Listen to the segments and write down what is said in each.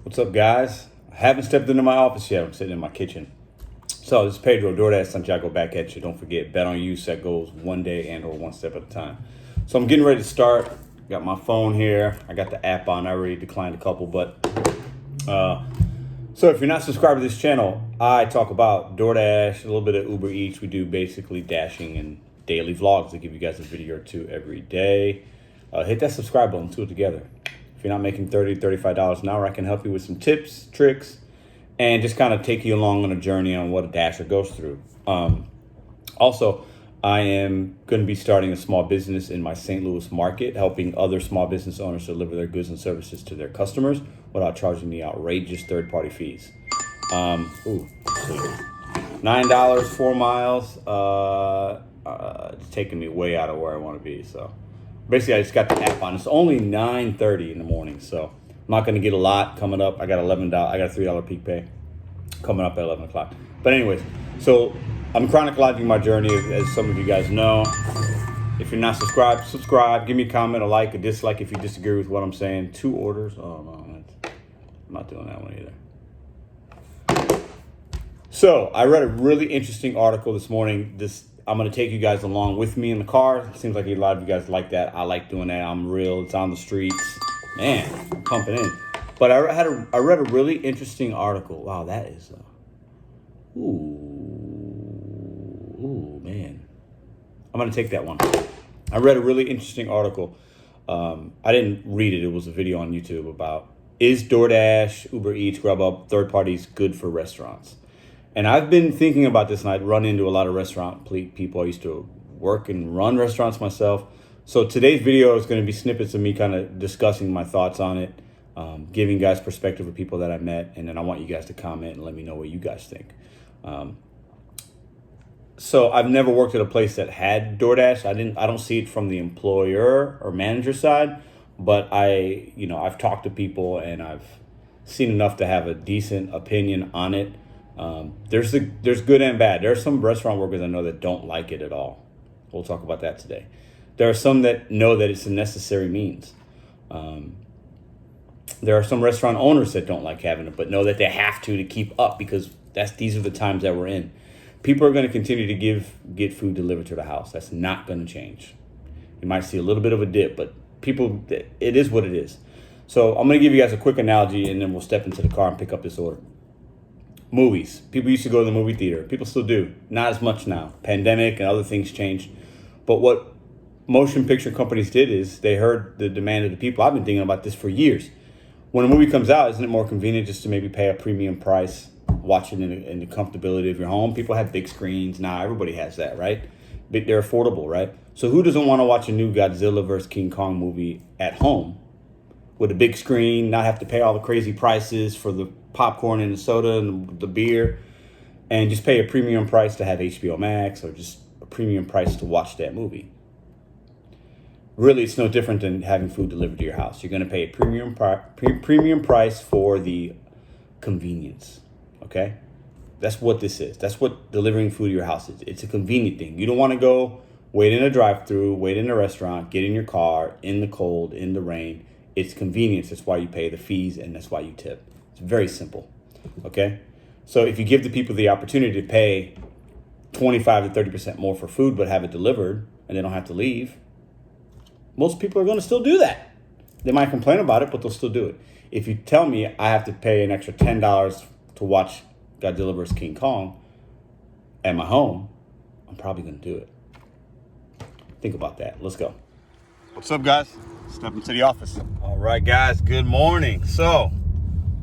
What's up, guys? I haven't stepped into my office yet. I'm sitting in my kitchen. So this is Pedro, DoorDash, Santiago back at you. Don't forget, bet on you, set goals one day and or one step at a time. So I'm getting ready to start. Got my phone here. I got the app on. I already declined a couple, but so if you're not subscribed to this channel, I talk about DoorDash, a little bit of Uber Eats. We do basically dashing and daily vlogs to give you guys a video or two every day. Hit that subscribe button, do it together. If you're not making $30, $35 an hour, I can help you with some tips, tricks, and just kind of take you along on a journey on what a dasher goes through. Also, I am going to be starting a small business in my St. Louis market, helping other small business owners deliver their goods and services to their customers without charging the outrageous third-party fees. $9, 4 miles. It's taking me way out of where I want to be, so. Basically, I just got the app on. It's only 9:30 in the morning, so I'm not going to get a lot coming up. I got $11. I got a $3 peak pay coming up at 11 o'clock. But anyways, so I'm chronicling my journey, as some of you guys know. If you're not subscribed, subscribe. Give me a comment, a like, a dislike if you disagree with what I'm saying. 2 orders. Oh, no, I'm not doing that one either. So I read a really interesting article this morning. I'm going to take you guys along with me in the car. It seems like a lot of you guys like that. I like doing that. I'm real. It's on the streets. Man, I'm pumping in. But I read a really interesting article. Wow, that is... Ooh, man. I'm going to take that one. I read a really interesting article. I didn't read it. It was a video on YouTube about, is DoorDash, Uber Eats, Grubhub, third parties good for restaurants? And I've been thinking about this, and I run into a lot of restaurant people. I used to work and run restaurants myself. So today's video is going to be snippets of me kind of discussing my thoughts on it, giving guys perspective of people that I met, and then I want you guys to comment and let me know what you guys think. So I've never worked at a place that had DoorDash. I don't see it from the employer or manager side, but I've talked to people and I've seen enough to have a decent opinion on it. There's good and bad. There are some restaurant workers I know that don't like it at all. We'll talk about that today. There are some that know that it's a necessary means. There are some restaurant owners that don't like having it, but know that they have to keep up because these are the times that we're in. People are going to continue to get food delivered to the house. That's not going to change. You might see a little bit of a dip, but it is what it is. So I'm going to give you guys a quick analogy, and then we'll step into the car and pick up this order. Movies. People used to go to the movie theater. People still do. Not as much now. Pandemic and other things changed. But what motion picture companies did is they heard the demand of the people. I've been thinking about this for years. When a movie comes out, isn't it more convenient just to maybe pay a premium price, watch it in the comfortability of your home? People have big screens. Now everybody has that, right? But they're affordable, right? So who doesn't want to watch a new Godzilla vs. King Kong movie at home with a big screen, not have to pay all the crazy prices for the popcorn and the soda and the beer, and just pay a premium price to have HBO Max or just a premium price to watch that movie? Really, it's no different than having food delivered to your house. You're going to pay a premium price for the convenience, okay? That's what this is. That's what delivering food to your house is. It's a convenient thing. You don't want to go wait in a drive-thru, wait in a restaurant, get in your car, in the cold, in the rain. It's convenience. That's why you pay the fees, and that's why you tip. It's very simple, okay? So if you give the people the opportunity to pay 25 to 30% more for food but have it delivered and they don't have to leave, most people are going to still do that. They might complain about it, but they'll still do it. If you tell me I have to pay an extra $10 to watch Godzilla vs. King Kong at my home, I'm probably going to do it. Think about that. Let's go. What's up, guys? Step into the office. All right, guys, good morning. So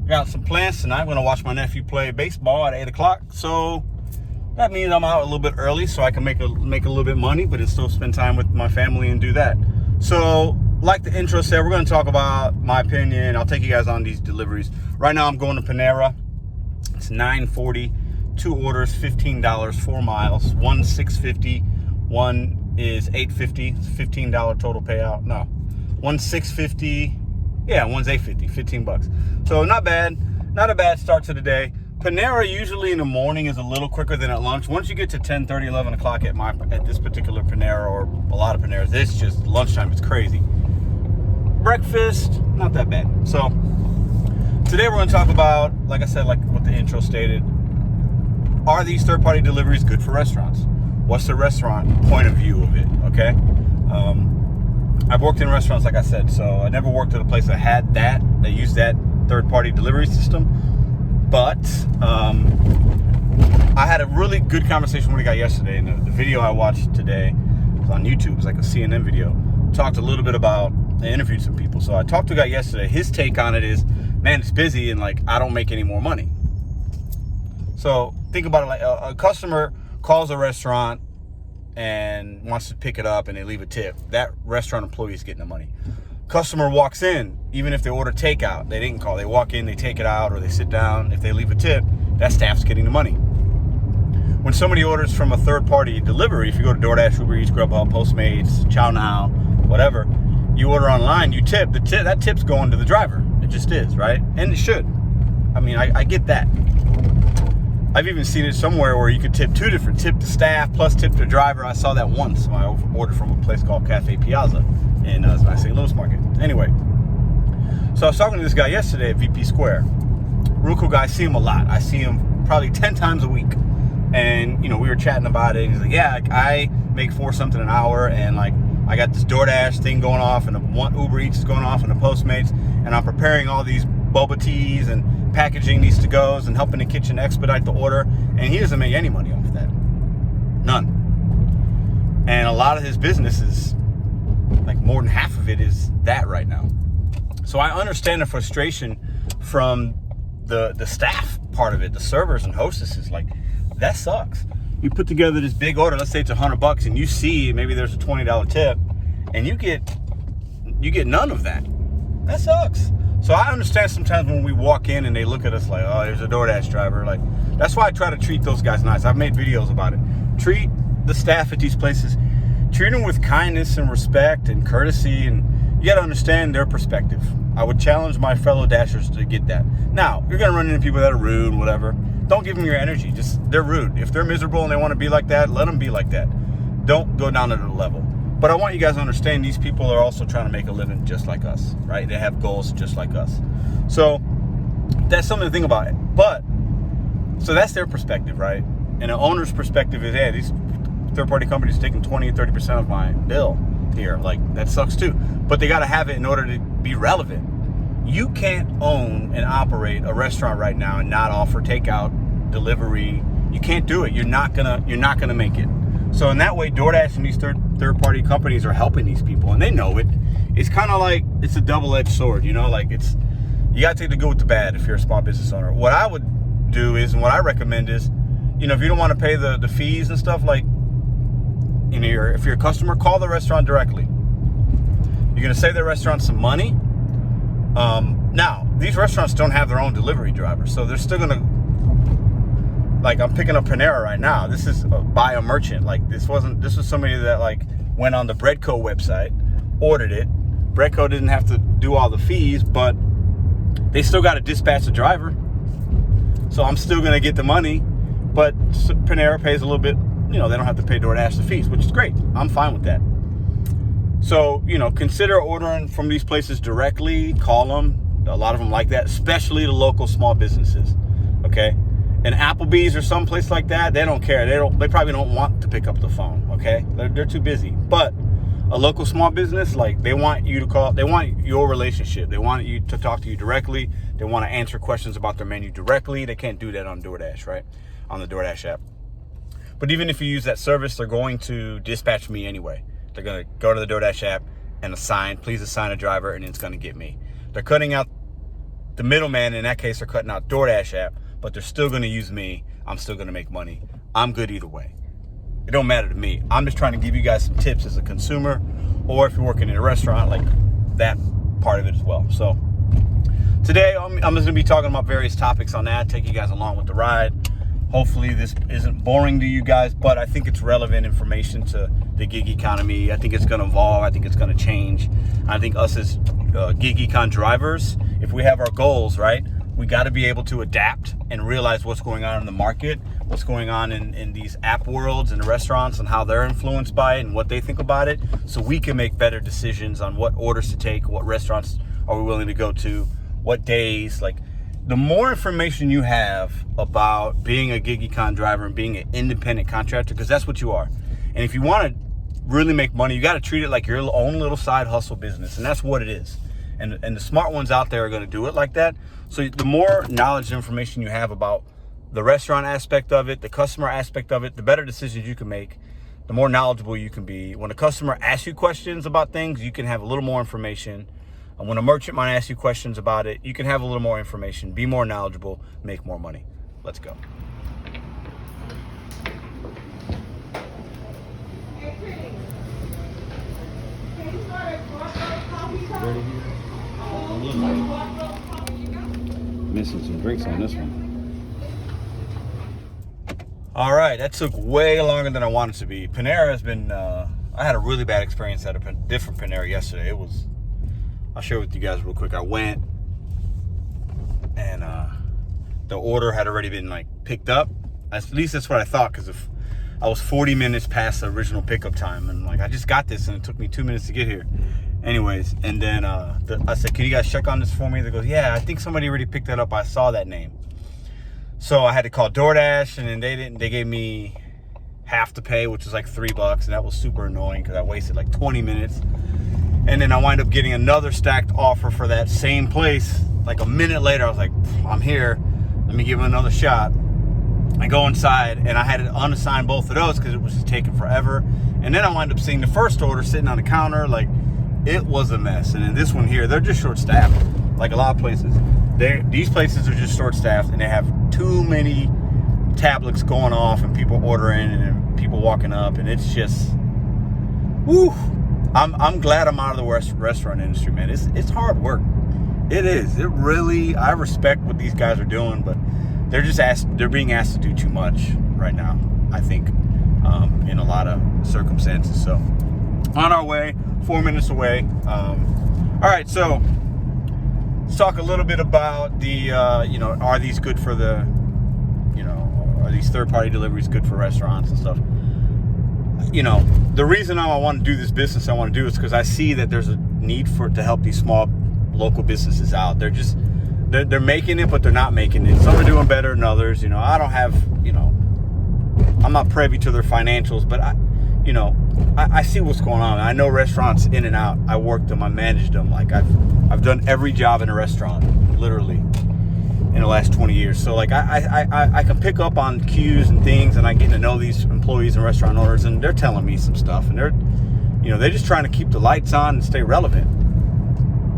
got some plans tonight. I'm going to watch my nephew play baseball at 8 o'clock. So that means I'm out a little bit early so I can make a little bit of money, but still spend time with my family and do that. So like the intro said, we're going to talk about my opinion. I'll take you guys on these deliveries. Right now I'm going to Panera. It's $9.40. 2 orders, $15, 4 miles. One $6.50. One is $8.50. It's $15 total payout. No. One's $6.50. Yeah, one's $8.50, $15. So not bad. Not a bad start to the day. Panera usually in the morning is a little quicker than at lunch. Once you get to 10:30, 11 o'clock at this particular Panera, or a lot of Paneras, it's just lunchtime. It's crazy. Breakfast, not that bad. So Today we're going to talk about, like I said, like what the intro stated, are these third-party deliveries good for restaurants? What's the restaurant point of view of it, okay? I've worked in restaurants, like I said, so I never worked at a place that had that used that third-party delivery system. But I had a really good conversation with a guy yesterday, and the video I watched today was on YouTube. It was like a CNN video. Talked a little bit about, I interviewed some people. So I talked to a guy yesterday. His take on it is, man, it's busy and like I don't make any more money. So think about it like a customer calls a restaurant and wants to pick it up and they leave a tip. That restaurant employee is getting the money. Customer walks in, even if they order takeout, they didn't call. They walk in, they take it out, or they sit down. If they leave a tip, that staff's getting the money. When somebody orders from a third-party delivery, if you go to DoorDash, Uber Eats, Grubhub, Postmates, Chow Now, whatever, you order online, you tip. That tip's going to the driver. It just is, right? And it should. I mean, I get that. I've even seen it somewhere where you could tip two different, tip the staff plus tip the driver. I saw that once when I ordered from a place called Cafe Piazza in St. Louis Market. Anyway, so I was talking to this guy yesterday at VP Square. Real cool guy. I see him a lot. I see him probably 10 times a week. And, you know, we were chatting about it. And he's like, yeah, I make $4 something an hour. And, like, I got this DoorDash thing going off. And one Uber Eats is going off. And the Postmates. And I'm preparing all these boba teas and packaging these to-goes and helping the kitchen expedite the order. And he doesn't make any money off of that. None. And a lot of his business is, like, more than half of it is that right now. So I understand the frustration from the staff part of it, the servers and hostesses. Like, that sucks. You put together this big order, let's say it's $100, and you see maybe there's a $20 tip, and you get none of that. That sucks. So I understand sometimes when we walk in and they look at us like, oh, there's a DoorDash driver. Like, that's why I try to treat those guys nice. I've made videos about it. Treat the staff at these places, treat them with kindness and respect and courtesy, and you got to understand their perspective. I would challenge my fellow Dashers to get that. Now, you're going to run into people that are rude, whatever. Don't give them your energy. Just, they're rude. If they're miserable and they want to be like that, let them be like that. Don't go down to the level. But I want you guys to understand these people are also trying to make a living just like us, right? They have goals just like us. So that's something to think about it. But, so that's their perspective, right? And the owner's perspective is, hey, these third-party companies are taking 20 and 30% of my bill here. Like, that sucks too. But they got to have it in order to be relevant. You can't own and operate a restaurant right now and not offer takeout, delivery. You can't do it. You're not gonna make it. So in that way, DoorDash and these third-party companies are helping these people, and they know it. It's kind of like it's a double-edged sword, you know. Like, it's, you got to take the good with the bad if you're a small business owner. What I would do is, and what I recommend is, you know, if you don't want to pay the fees and stuff, like, you know, if you're a customer, call the restaurant directly. You're gonna save the restaurant some money. Now, these restaurants don't have their own delivery drivers, so they're still gonna, like, I'm picking up Panera right now. This is by a merchant. Like, this was somebody that, like, went on the Breadco website, ordered it. Breadco didn't have to do all the fees, but they still got to dispatch the driver. So I'm still gonna get the money, but Panera pays a little bit, you know, they don't have to pay DoorDash the fees, which is great. I'm fine with that. So, you know, consider ordering from these places directly. Call them. A lot of them like that, especially the local small businesses, okay? And Applebee's or someplace like that, they don't care. They probably don't want to pick up the phone, okay? They're too busy. But a local small business, like, they want you to call. They want your relationship. They want you to talk to you directly. They want to answer questions about their menu directly. They can't do that on DoorDash, right? On the DoorDash app. But even if you use that service, they're going to dispatch me anyway. They're going to go to the DoorDash app and please assign a driver, and it's going to get me. They're cutting out the middleman. In that case, they're cutting out DoorDash app, but they're still going to use me. I'm still going to make money. I'm good either way. It don't matter to me. I'm just trying to give you guys some tips as a consumer, or if you're working in a restaurant, like, that part of it as well. So today, I'm just going to be talking about various topics on that, take you guys along with the ride. Hopefully this isn't boring to you guys, but I think it's relevant information to the gig economy. I think it's going to evolve. I think it's going to change. I think us as gig econ drivers, if we have our goals, right, we got to be able to adapt and realize what's going on in the market, what's going on in these app worlds and the restaurants and how they're influenced by it and what they think about it, so we can make better decisions on what orders to take, what restaurants are we willing to go to, what days. Like, the more information you have about being a gig econ driver and being an independent contractor, because that's what you are. And if you want to really make money, you got to treat it like your own little side hustle business. And that's what it is. And the smart ones out there are going to do it like that. So the more knowledge and information you have about the restaurant aspect of it, the customer aspect of it, the better decisions you can make, the more knowledgeable you can be. When a customer asks you questions about things, you can have a little more information. And when a merchant might ask you questions about it, you can have a little more information, be more knowledgeable, make more money. Let's go. Missing some drinks on this one. All right, that took way longer than I wanted to be. Panera has been, I had a really bad experience at a different Panera yesterday. I'll share with you guys real quick. I went and the order had already been like picked up. At least that's what I thought, because if I was 40 minutes past the original pickup time, and like I just got this and it took me 2 minutes to get here. Anyways, and then I said, can you guys check on this for me? They go, yeah, I think somebody already picked that up. I saw that name. So I had to call DoorDash, and then they gave me half to pay, which was like $3, and that was super annoying because I wasted like 20 minutes. And then I wind up getting another stacked offer for that same place. Like a minute later, I was like, I'm here. Let me give it another shot. I go inside, and I had to unassign both of those because it was just taking forever. And then I wind up seeing the first order sitting on the counter. Like, it was a mess. And then this one here, they're just short-staffed, like a lot of places. These places are just short-staffed, and they have too many tablets going off and people ordering and people walking up, and it's just, woo. I'm glad I'm out of the restaurant industry, man. It's hard work. It is. It really, I respect what these guys are doing, but they're being asked to do too much right now, I think, in a lot of circumstances. So on our way, 4 minutes away. All right, so let's talk a little bit about the, are these good for the, are these third-party deliveries good for restaurants and stuff? The reason I want to do this business I want to do is because I see that there's a need to help these small local businesses out. They're making it, but they're not making it. Some are doing better than others. I don't have, I'm not privy to their financials, but I see what's going on. I know restaurants in and out. I worked them, I managed them. Like I've done every job in a restaurant, literally, in the last 20 years. So like I can pick up on cues and things, and I get to know these employees and restaurant owners, and they're telling me some stuff, and they're just trying to keep the lights on and stay relevant.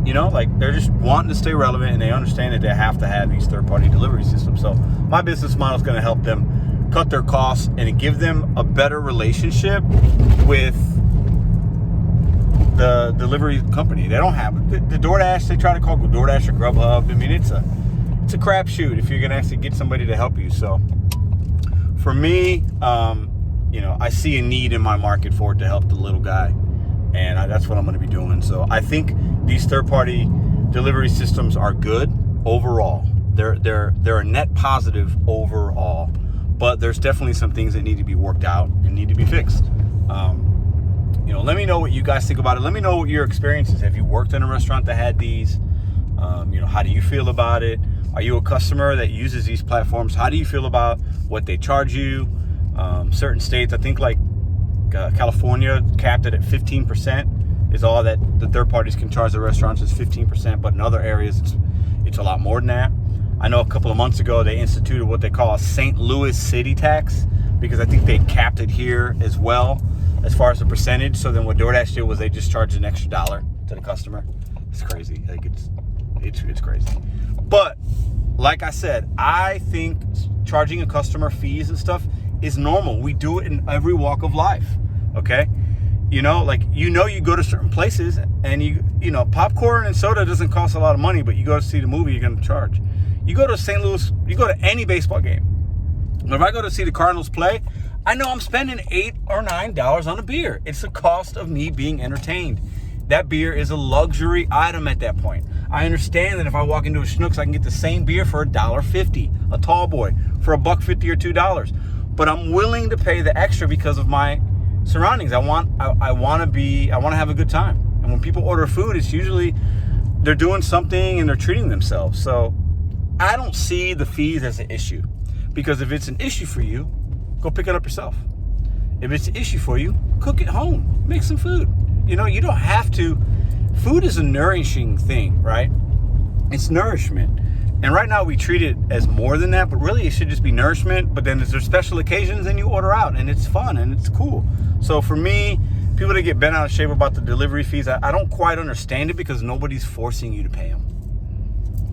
Like they're just wanting to stay relevant, and they understand that they have to have these third-party delivery systems. So my business model is going to help them cut their costs and give them a better relationship with the delivery company. They don't have it. The DoorDash, they try to call DoorDash or Grubhub. I mean, it's a crapshoot if you're going to actually get somebody to help you. So for me, I see a need in my market for it to help the little guy, and that's what I'm going to be doing. So I think these third-party delivery systems are good overall. They're a net positive overall, but there's definitely some things that need to be worked out and need to be fixed. Let me know what you guys think about it. Let me know what your experience is. Have you worked in a restaurant that had these? How do you feel about it? Are you a customer that uses these platforms? How do you feel about what they charge you? Certain states, I think like California, capped it at 15% is all that the third parties can charge the restaurants is 15%, but in other areas it's a lot more than that. I know a couple of months ago they instituted what they call a St. Louis city tax, because I think they capped it here as well as far as the percentage. So then what DoorDash did was they just charged an extra $1 to the customer. It's crazy. Like it's crazy. But like I said, I think charging a customer fees and stuff is normal. We do it in every walk of life. Okay? You go to certain places and popcorn and soda doesn't cost a lot of money, but you go to see the movie, you're going to charge. You go to St. Louis, you go to any baseball game. If I go to see the Cardinals play, I know I'm spending $8 or $9 on a beer. It's the cost of me being entertained. That beer is a luxury item at that point. I understand that if I walk into a Schnucks, I can get the same beer for $1.50, a tall boy, for $1.50 or $2. But I'm willing to pay the extra because of my surroundings. I want to have a good time. And when people order food, it's usually they're doing something and they're treating themselves. So I don't see the fees as an issue, because if it's an issue for you, go pick it up yourself. If it's an issue for you, cook at home, make some food. You know, you don't have to. Food is a nourishing thing, right? It's nourishment. And right now we treat it as more than that, but really it should just be nourishment. But then if there's special occasions, then you order out, and it's fun and it's cool. So for me, people that get bent out of shape about the delivery fees, I don't quite understand it, because nobody's forcing you to pay them.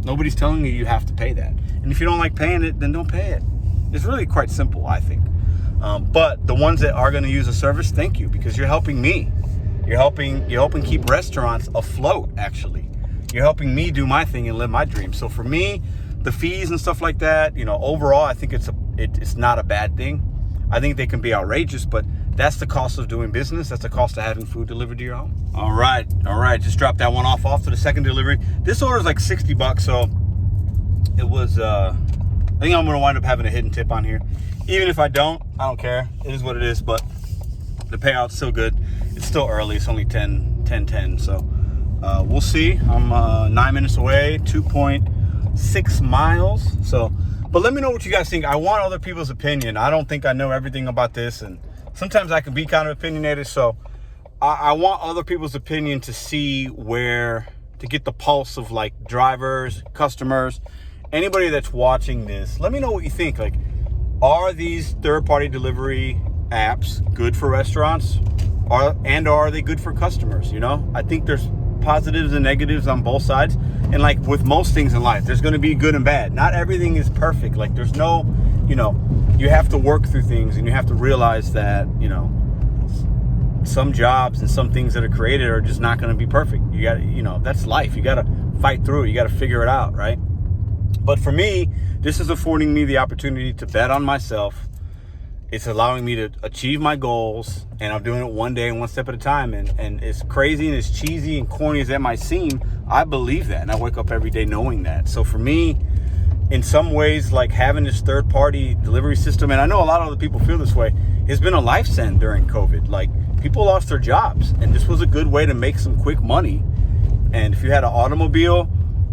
Nobody's telling you have to pay that. And if you don't like paying it, then don't pay it. It's really quite simple, I think. But the ones that are going to use the service, thank you, because you're helping me. You're helping keep restaurants afloat, actually. You're helping me do my thing and live my dream. So for me, the fees and stuff like that, you know, overall, I think it's not a bad thing. I think they can be outrageous, but that's the cost of doing business. That's the cost of having food delivered to your home. All right. Just dropped that one off to the second delivery. This order is like $60, so it was, I think I'm going to wind up having a hidden tip on here. Even if I don't care. It is what it is, but the payout's still good. It's still early. It's only 10:10, so we'll see. I'm 9 minutes away, 2.6 miles. So, but let me know what you guys think. I want other people's opinion. I don't think I know everything about this, and sometimes I can be kind of opinionated. So I want other people's opinion to see to get the pulse of like drivers, customers, anybody that's watching this. Let me know what you think. Like, are these third-party delivery apps good for restaurants? Are they good for customers? You know, I think there's positives and negatives on both sides. And like with most things in life, there's going to be good and bad. Not everything is perfect. Like there's no, you know, you have to work through things, and you have to realize that, you know, some jobs and some things that are created are just not going to be perfect. You got to, you know, that's life. You got to fight through it. You got to figure it out, right? But for me, this is affording me the opportunity to bet on myself. It's allowing me to achieve my goals, and I'm doing it one day and one step at a time. And as crazy and as cheesy and corny as that might seem, I believe that, and I wake up every day knowing that. So for me, in some ways, like having this third-party delivery system, and I know a lot of other people feel this way, has been a lifesaving during COVID. Like, people lost their jobs, and this was a good way to make some quick money. And if you had an automobile,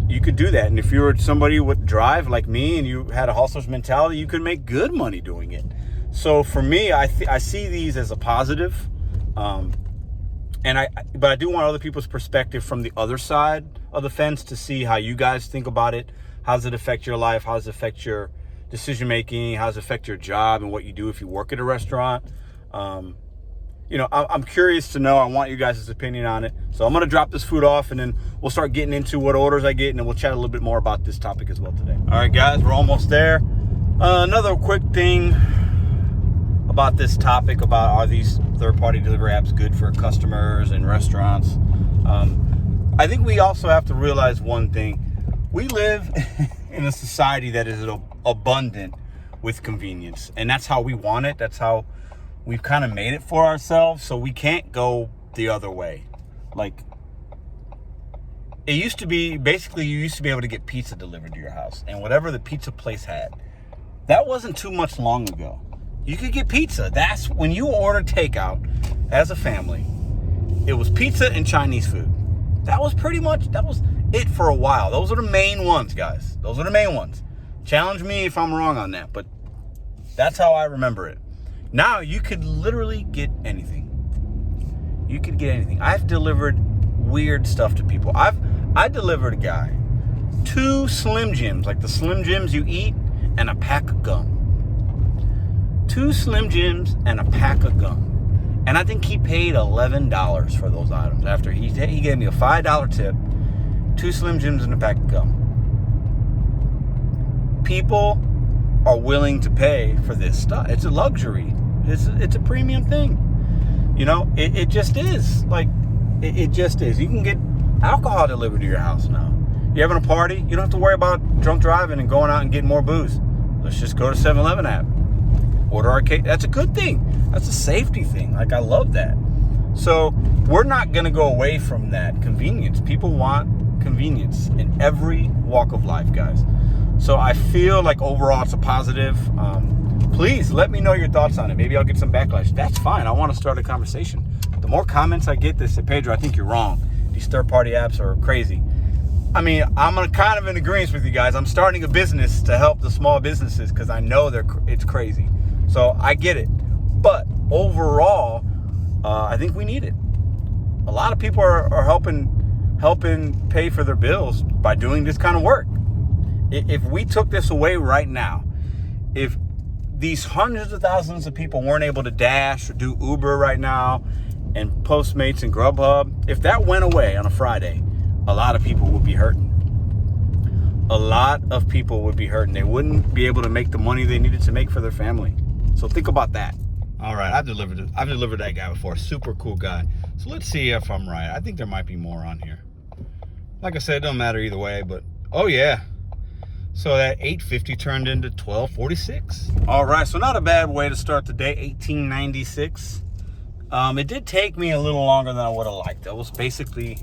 you could do that. And if you were somebody with drive like me and you had a hustler's mentality, you could make good money doing it. So for me, I see these as a positive, but I do want other people's perspective from the other side of the fence to see how you guys think about it. How does it affect your life? How does it affect your decision making? How does it affect your job and what you do if you work at a restaurant? You know, I'm curious to know. I want you guys' opinion on it. So I'm going to drop this food off, and then we'll start getting into what orders I get, and then we'll chat a little bit more about this topic as well today. All right, guys, we're almost there. Another quick thing about this topic about are these third-party delivery apps good for customers and restaurants. I think we also have to realize one thing. We live in a society that is abundant with convenience, and that's how we want it. That's how we've kind of made it for ourselves, so we can't go the other way. Like, it used to be, basically, you used to be able to get pizza delivered to your house, and whatever the pizza place had. That wasn't too much long ago. You could get pizza. That's when you ordered takeout as a family. It was pizza and Chinese food. That was it for a while. Those are the main ones, guys. Those are the main ones. Challenge me if I'm wrong on that, but that's how I remember it. Now you could literally get anything. You could get anything. I've delivered weird stuff to people. I delivered a guy 2 Slim Jims, like the Slim Jims you eat, and a pack of gum. 2 Slim Jims and a pack of gum. And I think he paid $11 for those items after he gave me a $5 tip, 2 Slim Jims and a pack of gum. People are willing to pay for this stuff. It's a luxury. It's a premium thing. You know, it just is. Like, it just is. You can get alcohol delivered to your house now. You're having a party, you don't have to worry about drunk driving and going out and getting more booze. Let's just go to 7-Eleven app. Order arcade. That's a good thing. That's a safety thing. Like, I love that. So we're not going to go away from that convenience. People want convenience in every walk of life, guys. So I feel like overall it's a positive. Please let me know your thoughts on it. Maybe I'll get some backlash. That's fine. I want to start a conversation. The more comments I get that say, Pedro, I think you're wrong. These third-party apps are crazy. I mean, I'm kind of in agreement with you guys. I'm starting a business to help the small businesses because I know it's crazy. So I get it. But overall, I think we need it. A lot of people are helping pay for their bills by doing this kind of work. If we took this away right now, if these hundreds of thousands of people weren't able to Dash or do Uber right now and Postmates and Grubhub, if that went away on a Friday, a lot of people would be hurting. A lot of people would be hurting. They wouldn't be able to make the money they needed to make for their family. So think about that. All right, I've delivered that guy before. Super cool guy. So let's see if I'm right. I think there might be more on here. Like I said, it doesn't matter either way, but oh yeah. So that $8.50 turned into $12.46. All right, so not a bad way to start the day, $18.96. It did take me a little longer than I would have liked. That was basically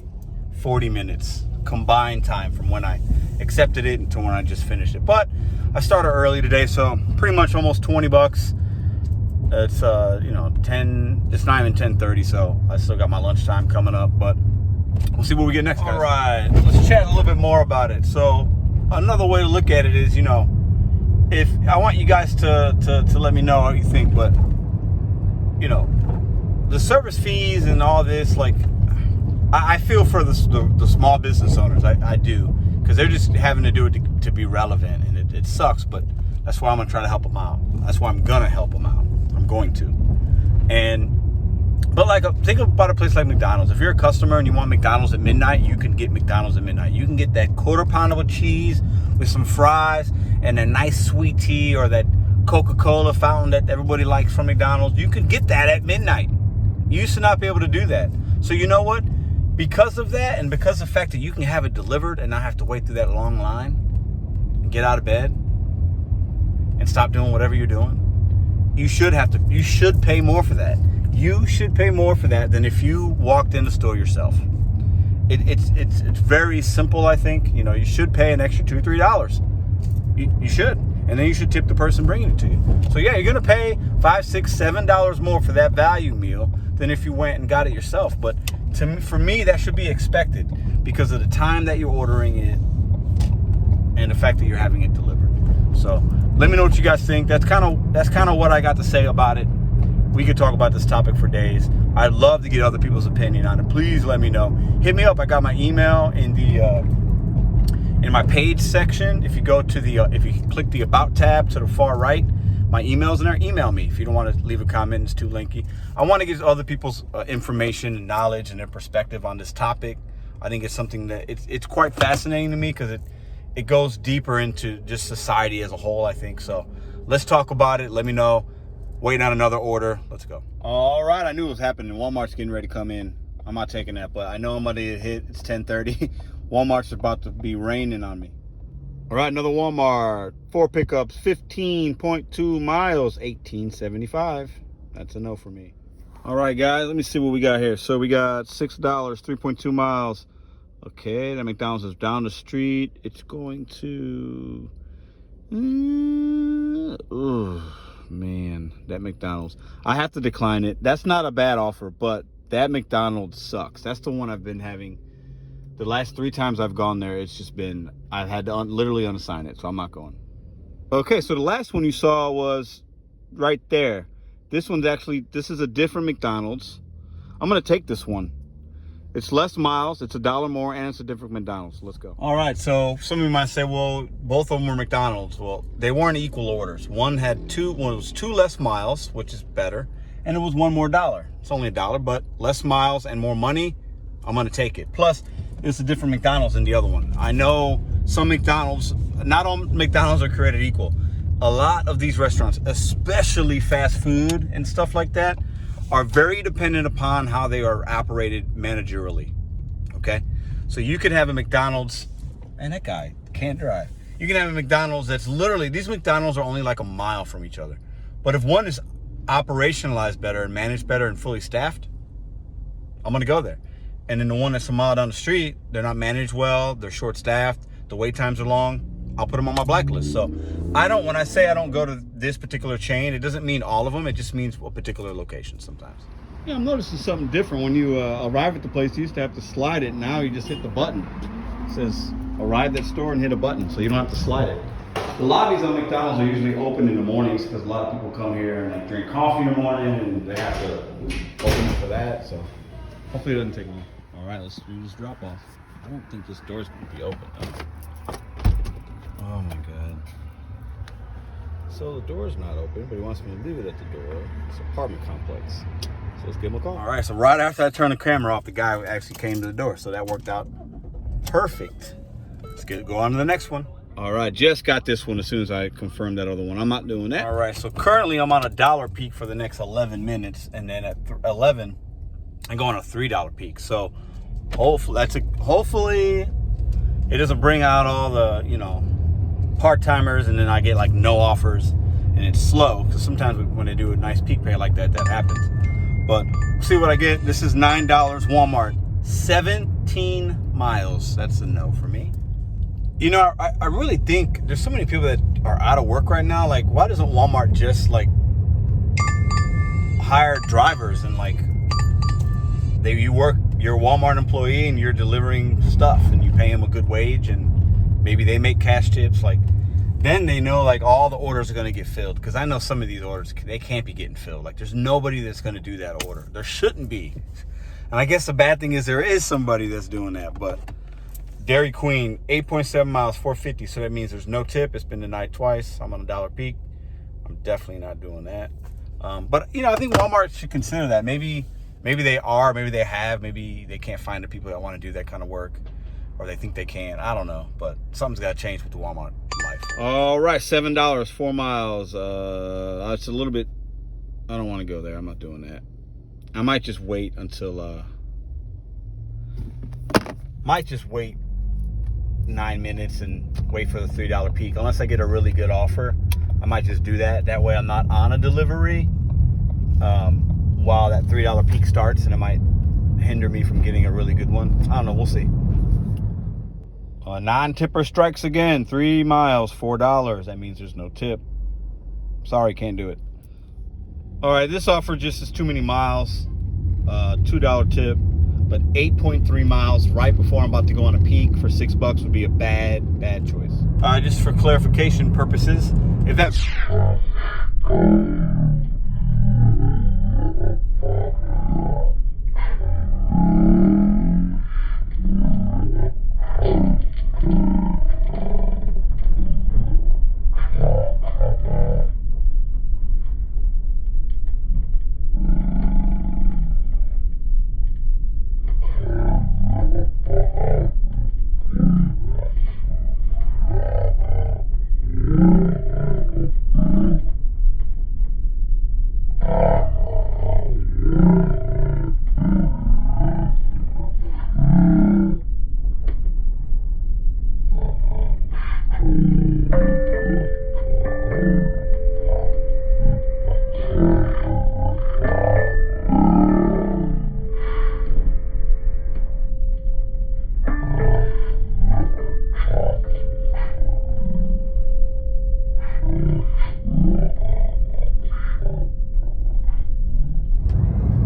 40 minutes combined time from when I accepted it until when I just finished it. But I started early today, so pretty much almost $20. It's it's not even 10:30, so I still got my lunchtime coming up, but we'll see what we get next, guys. All right, let's chat a little bit more about it. So another way to look at it is, if I want you guys to let me know what you think, but the service fees and all this, like, I feel for the small business owners. I do, because they're just having to do it to be relevant, and it sucks, but that's why I'm gonna try to help them out. That's why I'm gonna help them out. I'm going to. But like, think about a place like McDonald's. If you're a customer and you want McDonald's at midnight, you can get McDonald's at midnight. You can get that quarter pounder with cheese with some fries and a nice sweet tea, or that Coca-Cola fountain that everybody likes from McDonald's. You can get that at midnight. You used to not be able to do that. So you know what? Because of that, and because of the fact that you can have it delivered and not have to wait through that long line and get out of bed and stop doing whatever you're doing, you should pay more for that. You should pay more for that than if you walked in the store yourself. It's very simple, I think. You should pay an extra $2, $3. You should. And then you should tip the person bringing it to you. So yeah, you're gonna pay $5, $6, $7 more for that value meal than if you went and got it yourself. But for me, that should be expected because of the time that you're ordering it and the fact that you're having it delivered. So let me know what you guys think. That's kind of what I got to say about it. We could talk about this topic for days. I'd love to get other people's opinion on it. Please let me know. Hit me up. I got my email in my page section. If you go to if you click the About tab to the far right, my email's in there. Email me if you don't want to leave a comment. It's too lengthy. I want to get other people's information and knowledge and their perspective on this topic. I think it's something that it's quite fascinating to me because it goes deeper into just society as a whole, I think. So let's talk about it. Let me know. Waiting on another order. Let's go. All right, I knew it was happening. Walmart's getting ready to come in. I'm not taking that, but I know I'm going to hit. It's 10:30. Walmart's about to be raining on me. All right, another Walmart. 4 pickups, 15.2 miles, $18.75. That's a no for me. All right, guys, let me see what we got here. So we got $6, 3.2 miles. Okay, that McDonald's is down the street. It's going to... Man, that McDonald's. I have to decline it. That's not a bad offer, but that McDonald's sucks. That's the one I've been having. The last 3 times I've gone there, it's just been, I've had to literally unassign it, so I'm not going. Okay, so the last one you saw was right there. This is a different McDonald's. I'm going to take this one. It's less miles, it's $1 more, and it's a different McDonald's. Let's go. All right, so some of you might say, well, both of them were McDonald's. Well, they weren't equal orders. One was 2 less miles, which is better, and it was $1 more. It's only $1, but less miles and more money, I'm gonna take it. Plus, it's a different McDonald's than the other one. I know some McDonald's, not all McDonald's are created equal. A lot of these restaurants, especially fast food and stuff like that, are very dependent upon how they are operated managerially, okay? So you could have a McDonald's, and that guy can't drive. You can have a McDonald's that's literally, these McDonald's are only like a mile from each other. But if one is operationalized better and managed better and fully staffed, I'm gonna go there. And then the one that's a mile down the street, they're not managed well, they're short-staffed, the wait times are long, I'll put them on my blacklist. So when I say I don't go to this particular chain, it doesn't mean all of them. It just means a particular location sometimes. Yeah, I'm noticing something different. When you arrive at the place, you used to have to slide it. Now you just hit the button. It says arrived at store and hit a button, so you don't have to slide it. The lobbies on McDonald's are usually open in the mornings because a lot of people come here and like drink coffee in the morning and they have to open it for that. So hopefully it doesn't take long. All right, let's do this drop off. I don't think this door's gonna be open though. Oh my God. So the door's not open, but he wants me to leave it at the door. It's an apartment complex. So let's give him a call. All right, so right after I turned the camera off, the guy actually came to the door. So that worked out perfect. Let's go on to the next one. All right, just got this one as soon as I confirmed that other one. I'm not doing that. All right, so currently I'm on $1 peak for the next 11 minutes. And then at 11, I'm going on a $3 peak. So hopefully it doesn't bring out all the, you know, part-timers and then I get like no offers and it's slow because sometimes when they do a nice peak pay like that happens. But see what I get. This is $9 Walmart, 17 miles. That's a no for me. You know, I really think there's so many people that are out of work right now. Like, why doesn't Walmart just like hire drivers and like you're a Walmart employee and you're delivering stuff and you pay them a good wage and maybe they make cash tips. Like, then they know like all the orders are going to get filled. Because I know some of these orders, they can't be getting filled. Like, there's nobody that's going to do that order. There shouldn't be. And I guess the bad thing is there is somebody that's doing that. But Dairy Queen, 8.7 miles, $4.50. So that means there's no tip. It's been denied twice. I'm on $1 peak. I'm definitely not doing that. But, you know, I think Walmart should consider that. Maybe they are. Maybe they have. Maybe they can't find the people that want to do that kind of work. Or they think they can. I don't know. But something's got to change with the Walmart life. All right, $7, 4 miles. It's a little bit... I don't want to go there. I'm not doing that. I might just wait until... Might just wait 9 minutes and wait for the $3 peak. Unless I get a really good offer, I might just do that. That way I'm not on a delivery while that $3 peak starts, and it might hinder me from getting a really good one. I don't know. We'll see. Non-tipper strikes again. 3 miles, $4. That means there's no tip. Sorry, can't do it. All right, this offer just is too many miles. $2 tip. But 8.3 miles right before I'm about to go on a peak for $6 would be a bad choice. Just for clarification purposes, if that's...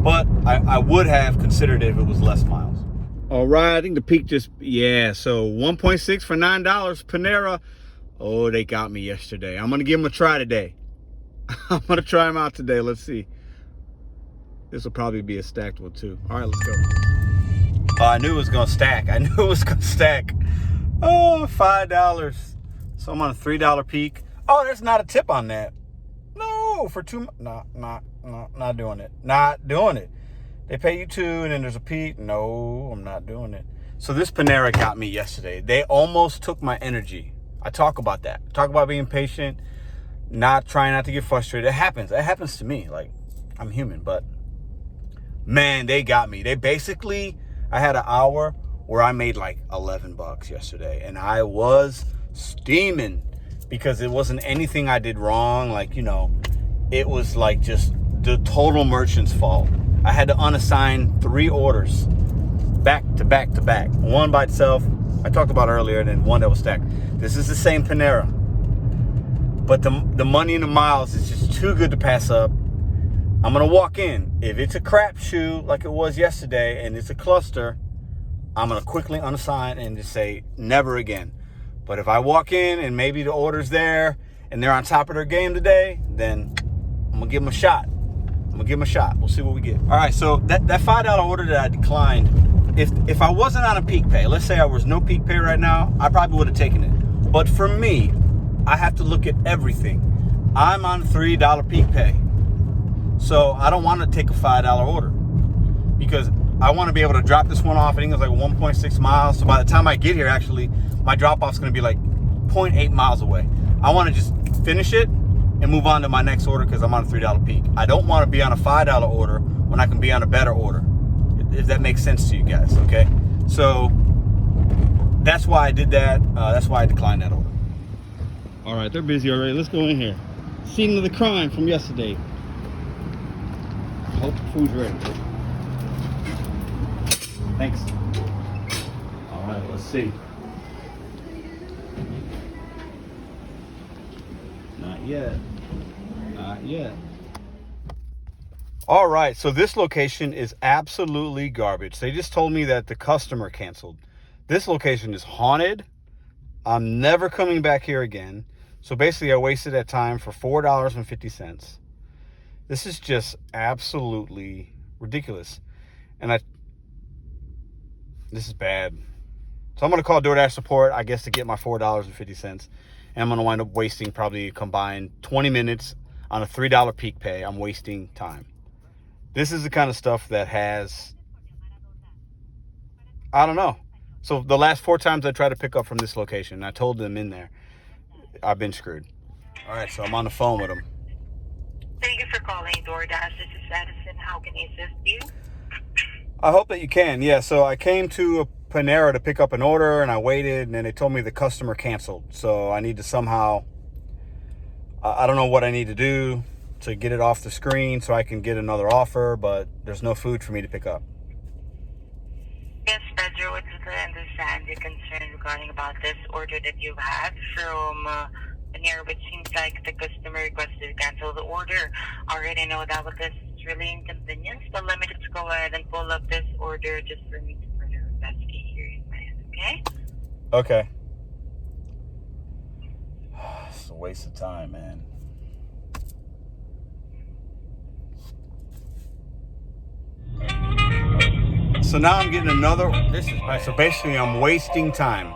But I would have considered it if it was less miles. All right, I think the peak just, yeah, so 1.6 for $9, Panera. Oh, they got me yesterday. I'm going to give them a try today. I'm going to try them out today. Let's see. This will probably be a stacked one too. All right, let's go. I knew it was going to stack. Oh, $5. So I'm on a $3 peak. Oh, there's not a tip on that. No, for two. No, not doing it. Not doing it. They pay you $2 and then there's a peak. No, I'm not doing it. So this Panera got me yesterday. They almost took my energy. I talk about that. Talk about being patient, trying not to get frustrated. It happens. It happens to me. Like, I'm human, but man, they got me. They basically, I had an hour where I made like $11 yesterday, and I was steaming because it wasn't anything I did wrong. Like, you know, it was like just the total merchant's fault. I had to unassign 3 orders back to back to back. One by itself, I talked about earlier, and then one that was stacked. This is the same Panera, but the money and the miles is just too good to pass up. I'm gonna walk in. If it's a crapshoot like it was yesterday and it's a cluster, I'm going to quickly unassign and just say never again. But if I walk in and maybe the order's there and they're on top of their game today, then I'm going to give them a shot. We'll see what we get. All right, so that $5 order that I declined, if I wasn't on a peak pay, let's say I was no peak pay right now, I probably would have taken it. But for me, I have to look at everything. I'm on $3 peak pay. So I don't want to take a $5 order because I want to be able to drop this one off. I think it's like 1.6 miles. So by the time I get here, actually, my drop-off is going to be like 0.8 miles away. I want to just finish it and move on to my next order because I'm on a $3 peak. I don't want to be on a $5 order when I can be on a better order, if that makes sense to you guys, okay? So that's why I did that. That's why I declined that order. All right, they're busy already. Let's go in here. Scene of the crime from yesterday. Hope the food's ready. Thanks. All right, let's see. Not yet. Not yet. All right, so this location is absolutely garbage. They just told me that the customer canceled. This location is haunted. I'm never coming back here again. So basically, I wasted that time for $4.50. This is just absolutely ridiculous. And this is bad. So I'm going to call DoorDash support, I guess, to get my $4.50. And I'm going to wind up wasting probably a combined 20 minutes on a $3 peak pay. I'm wasting time. This is the kind of stuff that has, I don't know. So the last 4 times I tried to pick up from this location, I told them in there, I've been screwed. All right, so I'm on the phone with them. Thank you for calling DoorDash. This is Edison. How can I assist you? I hope that you can. Yeah, so I came to a Panera to pick up an order, and I waited, and then they told me the customer canceled. So I need to somehow, I don't know what I need to do to get it off the screen so I can get another offer, but there's no food for me to pick up. Yes, Pedro, it's to understand your concern regarding about this order that you've had from Panera, which seems like the customer requested to cancel the order. I already know that, but this is really inconvenience, but let me just go ahead and pull up this order just for me to further investigate here in my end, okay? Okay. It's a waste of time, man. So now I'm getting another. So basically I'm wasting time.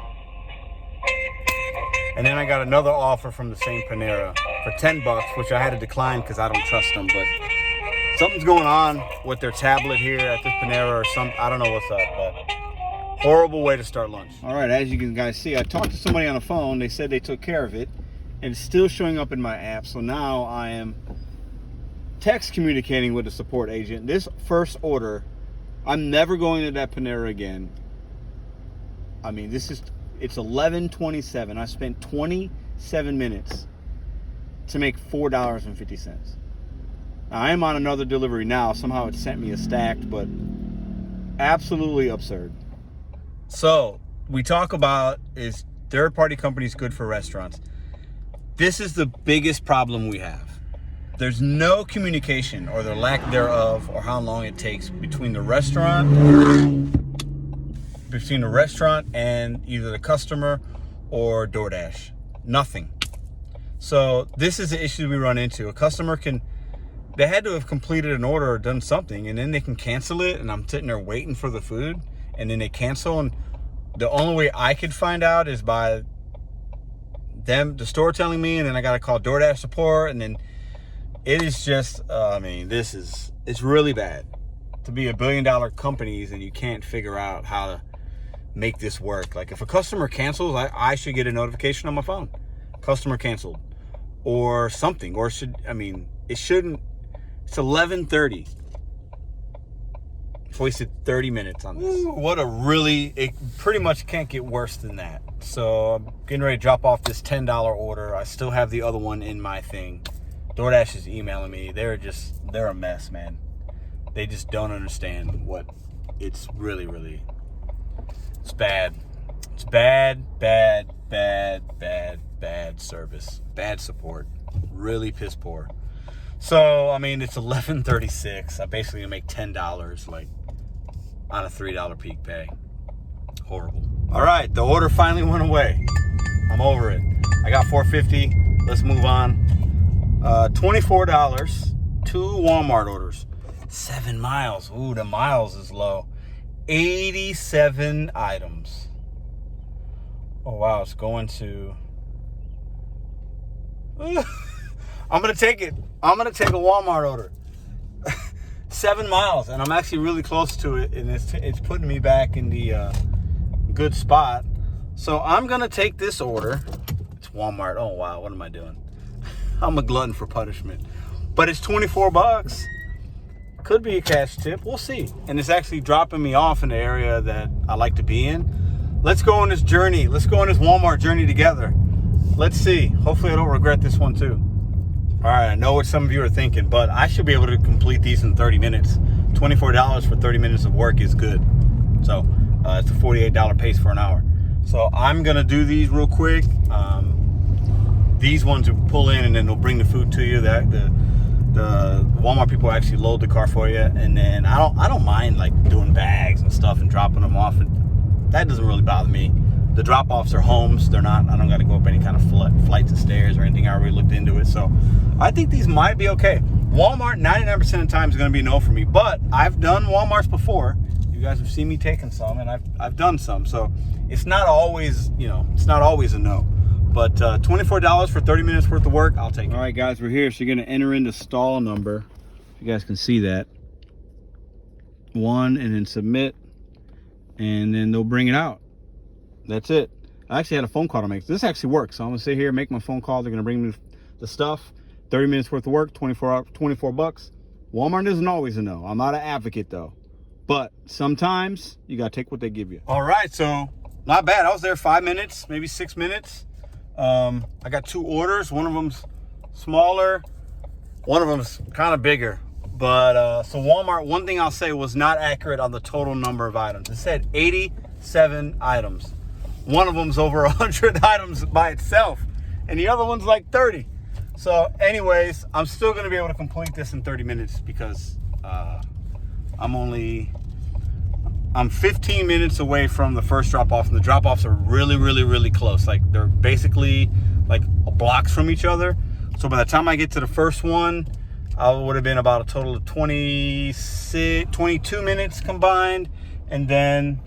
And then I got another offer from the same Panera for $10, which I had to decline because I don't trust them. But something's going on with their tablet here at this Panera or something. I don't know what's up, but horrible way to start lunch. All right, as you can guys see, I talked to somebody on the phone. They said they took care of it, and it's still showing up in my app. So now I am text communicating with the support agent. This first order, I'm never going to that Panera again. I mean, it's 11:27. I spent 27 minutes to make $4.50. Now, I am on another delivery now. Somehow it sent me a stacked, but absolutely absurd. So we talk about, is third-party companies good for restaurants? This is the biggest problem we have. There's no communication, or the lack thereof, or how long it takes between the restaurant and either the customer or DoorDash. Nothing. So this is the issue we run into. A customer they had to have completed an order or done something, and then they can cancel it, and I'm sitting there waiting for the food, and then they cancel, and the only way I could find out is by the store telling me, and then I got to call DoorDash support, and then it is just, it's really bad to be $1 billion companies and you can't figure out how to make this work. Like, if a customer cancels, I should get a notification on my phone. Customer canceled. Or something. Or it shouldn't. It's 11:30. Wasted 30 minutes on this. It pretty much can't get worse than that. So I'm getting ready to drop off this $10 order. I still have the other one in my thing. DoorDash is emailing me. They're a mess, man. They just don't understand it's really, really, it's bad. It's bad service. Bad support. Really piss poor. So, it's 11:36. I basically make $10, like, on a $3 peak pay. horrible. All right, the order finally went away. I'm over it. I got $4.50. Let's move on. $24. 2 Walmart orders. 7 miles. Ooh, the miles is low. 87 items. Oh, wow. It's going to... I'm going to take it. I'm going to take a Walmart order. 7 miles. And I'm actually really close to it. And it's putting me back in the good spot. So I'm going to take this order. It's Walmart. Oh, wow. What am I doing? I'm a glutton for punishment. But it's 24 bucks. Could be a cash tip. We'll see. And it's actually dropping me off in the area that I like to be in. Let's go on this journey. Let's go on this Walmart journey together. Let's see. Hopefully I don't regret this one too. All right, I know what some of you are thinking, but I should be able to complete these in 30 minutes. $24 for 30 minutes of work is good. So it's a $48 pace for an hour. So I'm going to do these real quick. These ones will pull in and then they'll bring the food to you. The Walmart people actually load the car for you, and then I don't mind like doing bags and stuff and dropping them off. And that doesn't really bother me. The drop-offs are homes. They're not. I don't got to go up any kind of flights of stairs or anything. I already looked into it, so I think these might be okay. Walmart 99% of the time is going to be no for me, but I've done Walmarts before. You guys have seen me taking some, and I've done some, so it's not always it's not always a no. But $24 for 30 minutes worth of work, I'll take it. All right, guys, we're here. So you're going to enter in the stall number. You guys can see that. 1, and then submit. And then they'll bring it out. That's it. I actually had a phone call to make. This actually works. So I'm going to sit here, make my phone call. They're going to bring me the stuff. 30 minutes worth of work, 24 bucks. Walmart isn't always a no. I'm not an advocate, though. But sometimes you got to take what they give you. All right, so not bad. I was there 5 minutes, maybe 6 minutes. I got 2 orders. One of them's smaller, one of them's kind of bigger. But so Walmart, one thing I'll say, was not accurate on the total number of items. It said 87 items. One of them's over 100 items by itself, and the other one's like 30. So anyways, I'm still going to be able to complete this in 30 minutes because I'm 15 minutes away from the first drop-off, and the drop-offs are really, really, really close. Like, they're basically like blocks from each other. So by the time I get to the first one, I would have been about a total of 22 minutes combined, and then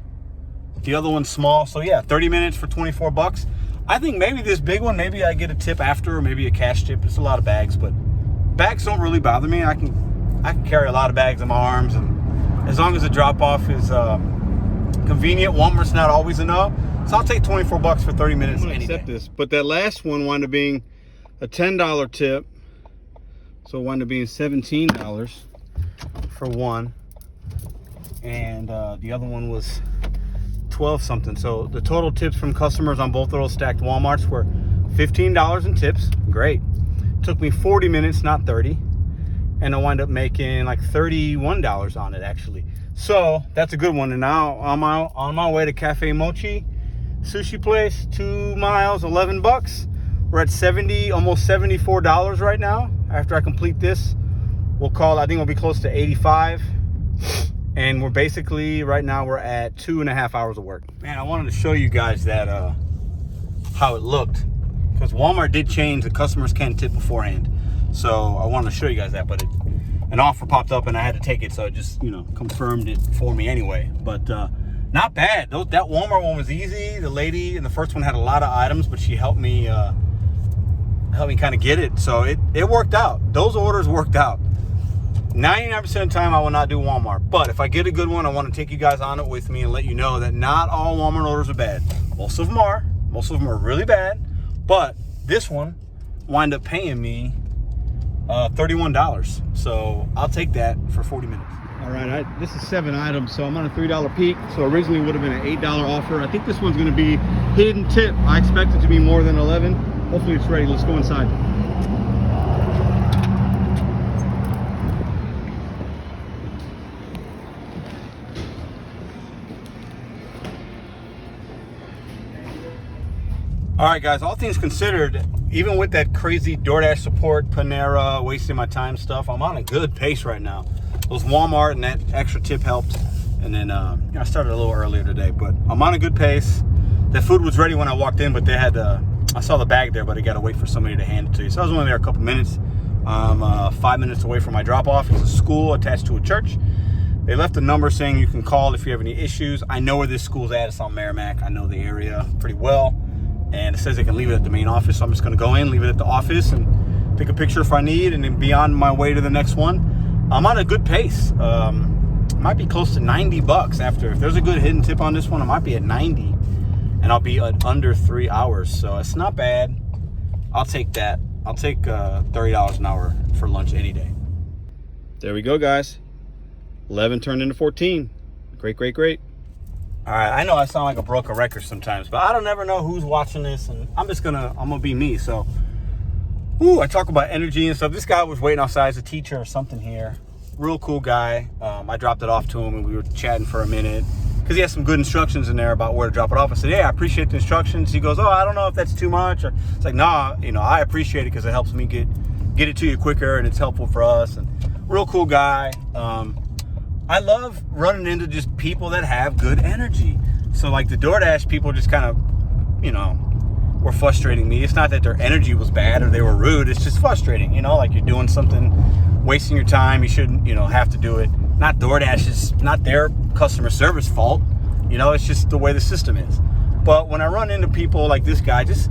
the other one's small. So yeah, 30 minutes for 24 bucks. I think maybe this big one, maybe I get a tip after, or maybe a cash tip. It's a lot of bags, but bags don't really bother me. I can carry a lot of bags in my arms, and as long as the drop-off is convenient. Walmart's not always a no. So I'll take 24 bucks for 30 minutes any day. This. But that last one wound up being a $10 tip. So it wound up being $17 for one. And the other one was 12 something. So the total tips from customers on both of those stacked Walmarts were $15 in tips. Great. Took me 40 minutes, not 30. And I wind up making like $31 on it, actually. So that's a good one. And now I'm on my way to Cafe Mochi sushi place, 2 miles, 11 bucks. We're at almost $74 right now. After I complete this, I think we'll be close to 85. And we're basically, right now, we're at 2.5 hours of work. Man, I wanted to show you guys that, how it looked. Because Walmart did change, the customers can tip beforehand. So I wanted to show you guys that, but an offer popped up and I had to take it, so it just confirmed it for me anyway. But not bad. That Walmart one was easy. The lady in the first one had a lot of items, but she helped me kind of get it. So it worked out. Those orders worked out. 99% of the time I will not do Walmart, but if I get a good one, I want to take you guys on it with me and let you know that not all Walmart orders are bad. Most of them are really bad, but this one wind up paying me $31. So I'll take that for 40 minutes. All right, this is 7 items, so I'm on a $3 peak. So originally it would have been an $8 offer. I think this one's going to be hidden tip. I expect it to be more than 11. Hopefully it's ready. Let's go inside. All right, guys, all things considered, even with that crazy DoorDash support, Panera, wasting my time stuff, I'm on a good pace right now. Those Walmart and that extra tip helped. And then I started a little earlier today, but I'm on a good pace. The food was ready when I walked in, but they had I saw the bag there, but I got to wait for somebody to hand it to you. So I was only there a couple minutes. I'm 5 minutes away from my drop-off. It's a school attached to a church. They left a number saying you can call if you have any issues. I know where this school's at. It's on Merrimack. I know the area pretty well. And it says they can leave it at the main office. So I'm just going to go in, leave it at the office, and take a picture if I need, and then be on my way to the next one. I'm on a good pace. Might be close to $90 after. If there's a good hidden tip on this one, I might be at 90, and I'll be at under 3 hours. So it's not bad. I'll take that. I'll take $30 an hour for lunch any day. There we go, guys. 11 turned into 14. Great, great, great. All right, I know I sound like a broken record sometimes, but I don't ever know who's watching this, and I'm gonna be me. So, I talk about energy and stuff. This guy was waiting outside as a teacher or something here. Real cool guy. I dropped it off to him, and we were chatting for a minute because he has some good instructions in there about where to drop it off. I said, "Yeah, I appreciate the instructions." He goes, "Oh, I don't know if that's too much." Or, it's like, "Nah, I appreciate it because it helps me get it to you quicker, and it's helpful for us." And real cool guy. I love running into just people that have good energy. So like the DoorDash people just kind of, were frustrating me. It's not that their energy was bad or they were rude. It's just frustrating, like you're doing something, wasting your time. You shouldn't, have to do it. Not DoorDash, is not their customer service fault. It's just the way the system is. But when I run into people like this guy, just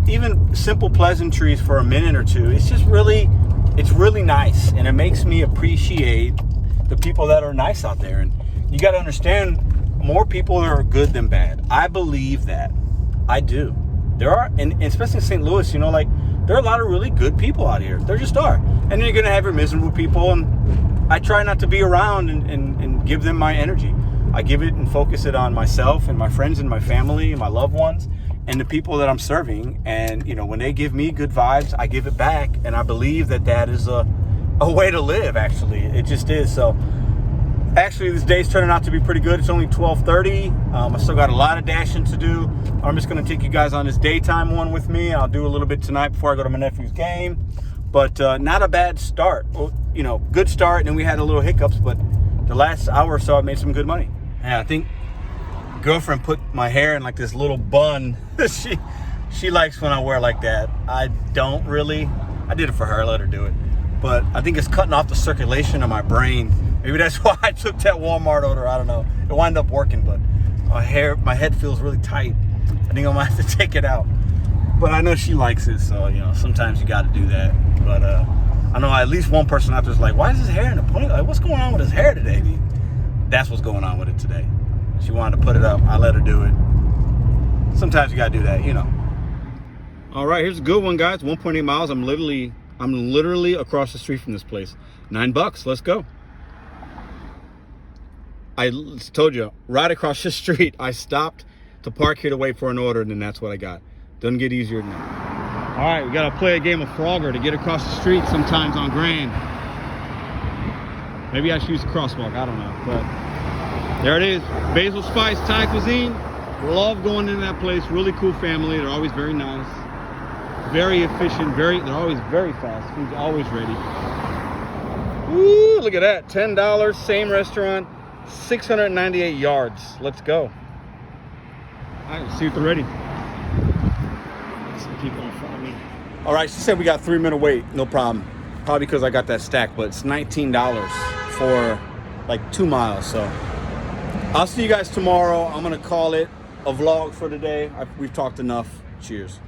even simple pleasantries for a minute or two, it's really nice. And it makes me appreciate the people that are nice out there. And you got to understand, more people are good than bad. I believe that. I do. There are, and especially in St. Louis, there are a lot of really good people out here. There just are. And then you're going to have your miserable people, and I try not to be around and give them my energy. I give it and focus it on myself and my friends and my family and my loved ones and the people that I'm serving. And, when they give me good vibes, I give it back. And I believe that is a way to live, actually. It just is. So actually this day's turning out to be pretty good. It's only 12:30. I still got a lot of dashing to do. I'm just going to take you guys on this daytime one with me. I'll do a little bit tonight before I go to my nephew's game. But not a bad start. Well, good start, and then we had a little hiccups, but the last hour or so I made some good money. And I think girlfriend put my hair in like this little bun. she likes when I wear like that. I don't really. I did it for her. I let her do it. But I think it's cutting off the circulation of my brain. Maybe that's why I took that Walmart order. I don't know. It wound up working, but my head feels really tight. I think I might have to take it out. But I know she likes it, so sometimes you got to do that. But I know at least one person out there's like, "Why is his hair in a ponytail? Like, what's going on with his hair today?" That's what's going on with it today. She wanted to put it up. I let her do it. Sometimes you got to do that, All right, here's a good one, guys. 1.8 miles. I'm literally across the street from this place. $9. Let's go. I told you, right across the street. I stopped to park here to wait for an order, and then that's what I got. Doesn't get easier than that. All right, we got to play a game of Frogger to get across the street sometimes on Grand. Maybe I should use a crosswalk. I don't know. But there it is. Basil Spice Thai Cuisine. Love going into that place. Really cool family. They're always very nice. Very efficient. They're always very fast. Food's always ready. Ooh, look at that. $10. Same restaurant. 698 yards. Let's go. All right, let's see if they're ready. Some people in front of me. All right, she said we got 3-minute wait. No problem. Probably because I got that stack, but it's $19 for like 2 miles. So I'll see you guys tomorrow. I'm going to call it a vlog for today. We've talked enough. Cheers.